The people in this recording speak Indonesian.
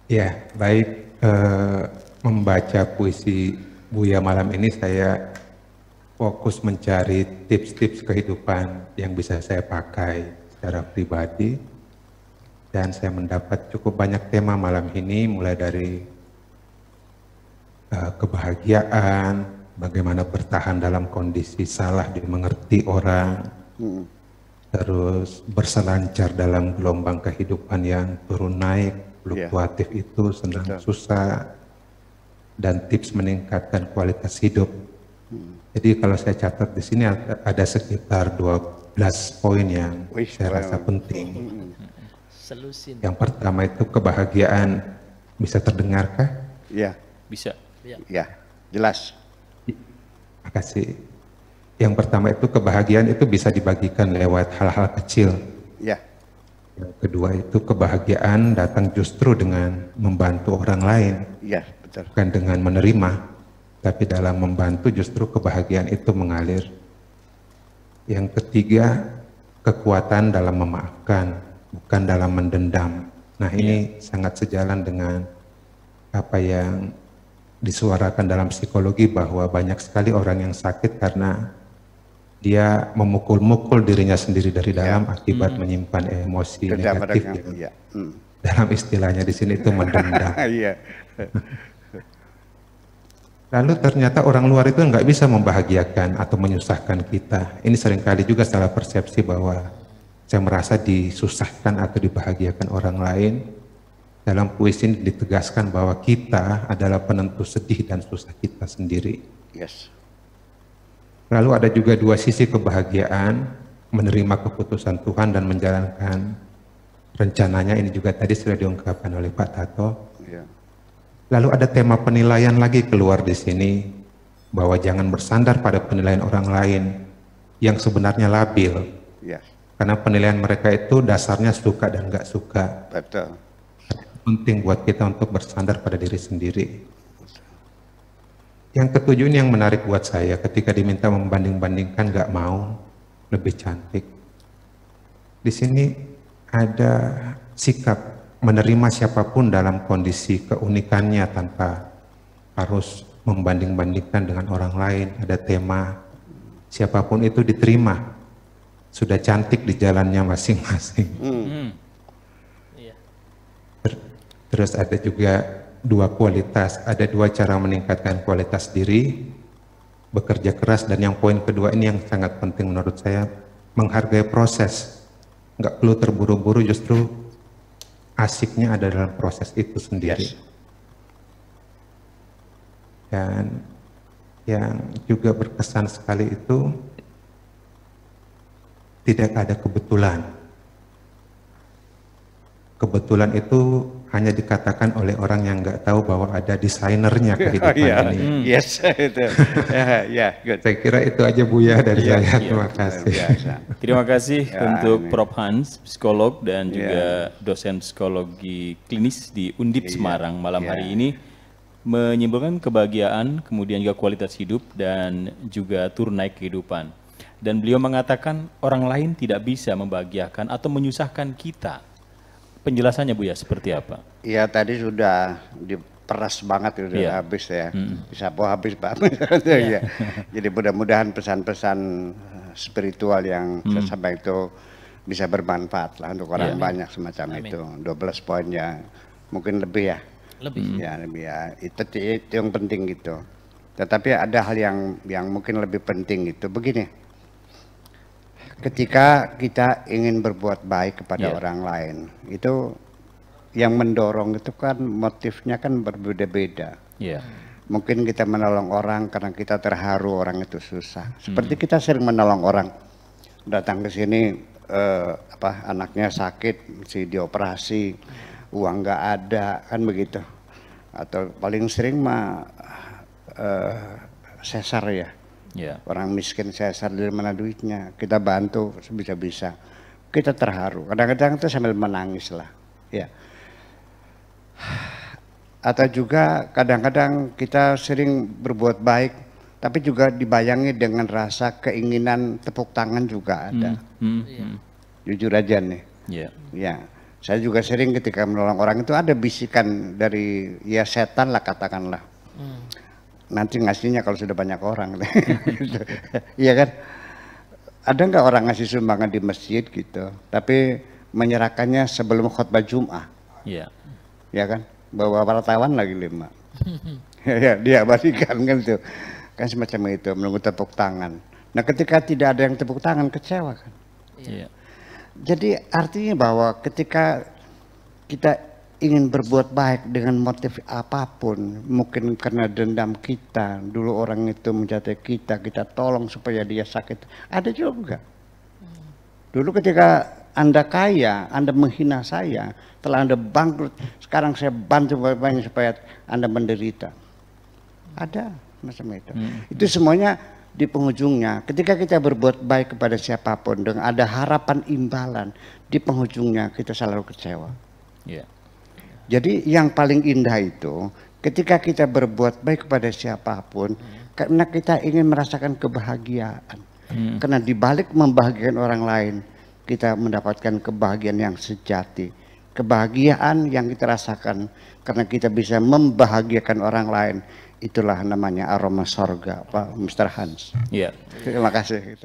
Ya, baik. Membaca puisi Buya malam ini saya fokus mencari tips-tips kehidupan yang bisa saya pakai secara pribadi. Dan saya mendapat cukup banyak tema malam ini, mulai dari kebahagiaan, bagaimana bertahan dalam kondisi salah dimengerti orang, terus berselancar dalam gelombang kehidupan yang turun naik, fluktuatif itu, senang susah, dan tips meningkatkan kualitas hidup. Jadi kalau saya catat di sini ada sekitar 12 poin yang saya rasa penting. Yang pertama itu kebahagiaan. Bisa terdengarkah? Iya. Bisa. Ya, jelas. Terima kasih. Yang pertama itu kebahagiaan itu bisa dibagikan lewat hal-hal kecil. Ya. Yang kedua itu kebahagiaan datang justru dengan membantu orang lain. Iya, betul. Bukan dengan menerima, tapi dalam membantu justru kebahagiaan itu mengalir. Yang ketiga, kekuatan dalam memaafkan, bukan dalam mendendam. Nah, ini sangat sejalan dengan apa yang disuarakan dalam psikologi, bahwa banyak sekali orang yang sakit karena dia memukul-mukul dirinya sendiri dari dalam akibat menyimpan emosi negatif. Dalam istilahnya di sini itu mendendam. Lalu ternyata orang luar itu nggak bisa membahagiakan atau menyusahkan kita. Ini seringkali juga salah persepsi bahwa saya merasa disusahkan atau dibahagiakan orang lain. Dalam puisi ini ditegaskan bahwa kita adalah penentu sedih dan susah kita sendiri. Yes. Lalu ada juga dua sisi kebahagiaan, menerima keputusan Tuhan dan menjalankan rencananya. Ini juga tadi sudah diungkapkan oleh Pak Tato. Yeah. Lalu ada tema penilaian lagi keluar di sini, bahwa jangan bersandar pada penilaian orang lain yang sebenarnya labil. Yes. Karena penilaian mereka itu dasarnya suka dan nggak suka. Betul. Penting buat kita untuk bersandar pada diri sendiri. Yang ketujuh ini yang menarik buat saya, ketika diminta membanding-bandingkan nggak mau, lebih cantik. Di sini ada sikap menerima siapapun dalam kondisi keunikannya tanpa harus membanding-bandingkan dengan orang lain. Ada tema siapapun itu diterima, sudah cantik di jalannya masing-masing. Terus ada juga dua kualitas, ada dua cara meningkatkan kualitas diri, bekerja keras, dan yang poin kedua ini yang sangat penting menurut saya, menghargai proses. Nggak perlu terburu-buru, justru asiknya ada dalam proses itu sendiri. Yes. Dan yang juga berkesan sekali itu, tidak ada kebetulan. Kebetulan itu hanya dikatakan oleh orang yang nggak tahu bahwa ada desainernya kehidupan ini. Yes, itu. Good. Saya kira itu aja Buya dari saya. Terima kasih. Terima kasih untuk Prof. Hans, psikolog dan juga dosen psikologi klinis di Undip Semarang malam hari ini, menyimpulkan kebahagiaan, kemudian juga kualitas hidup dan juga turun naik kehidupan. Dan beliau mengatakan orang lain tidak bisa membahagiakan atau menyusahkan kita. Penjelasannya Buya seperti apa? Iya, tadi sudah diperas banget, sudah habis ya. Disapu habis Pak. Jadi mudah-mudahan pesan-pesan spiritual yang saya sampaikan itu bisa bermanfaat lah untuk orang banyak semacam itu. 12 poin ya, mungkin lebih ya. Lebih ya. Itu yang penting gitu. Tetapi ada hal yang mungkin lebih penting itu begini. Ketika kita ingin berbuat baik kepada orang lain, itu yang mendorong itu kan motifnya kan berbeda-beda. Mungkin kita menolong orang karena kita terharu orang itu susah. Seperti kita sering menolong orang, datang ke sini anaknya sakit, mesti dioperasi, uang nggak ada, kan begitu. Atau paling sering mah sesar ya. Orang miskin sesar, dari mana duitnya, kita bantu sebisa-bisa, kita terharu, kadang-kadang itu sambil menangis lah ya. Atau juga kadang-kadang kita sering berbuat baik tapi juga dibayangi dengan rasa keinginan tepuk tangan juga ada. Jujur aja nih ya, Saya juga sering ketika menolong orang itu ada bisikan dari ya setan lah katakanlah. Nanti ngasihnya kalau sudah banyak orang. Iya kan? Ada nggak orang ngasih sumbangan di masjid gitu, tapi menyerahkannya sebelum khutbah Jum'ah? Iya. Ya kan? Bawa wartawan lagi 5. Ya, dia balikan kan itu. Kan semacam itu, menunggu tepuk tangan. Nah ketika tidak ada yang tepuk tangan, kecewa kan? Iya. Jadi artinya bahwa ketika kita ingin berbuat baik dengan motif apapun, mungkin karena dendam kita, dulu orang itu menjatuhi kita tolong supaya dia sakit, ada juga. Dulu ketika Anda kaya, Anda menghina saya, telah Anda bangkrut, sekarang saya bantu supaya Anda menderita. Ada macam itu. Itu semuanya di penghujungnya, ketika kita berbuat baik kepada siapapun dengan ada harapan imbalan, di penghujungnya kita selalu kecewa. Yeah. Jadi yang paling indah itu ketika kita berbuat baik kepada siapapun, karena kita ingin merasakan kebahagiaan. Karena dibalik membahagiakan orang lain, kita mendapatkan kebahagiaan yang sejati. Kebahagiaan yang kita rasakan karena kita bisa membahagiakan orang lain. Itulah namanya aroma sorga, Pak Mr. Hans. Iya. Terima kasih.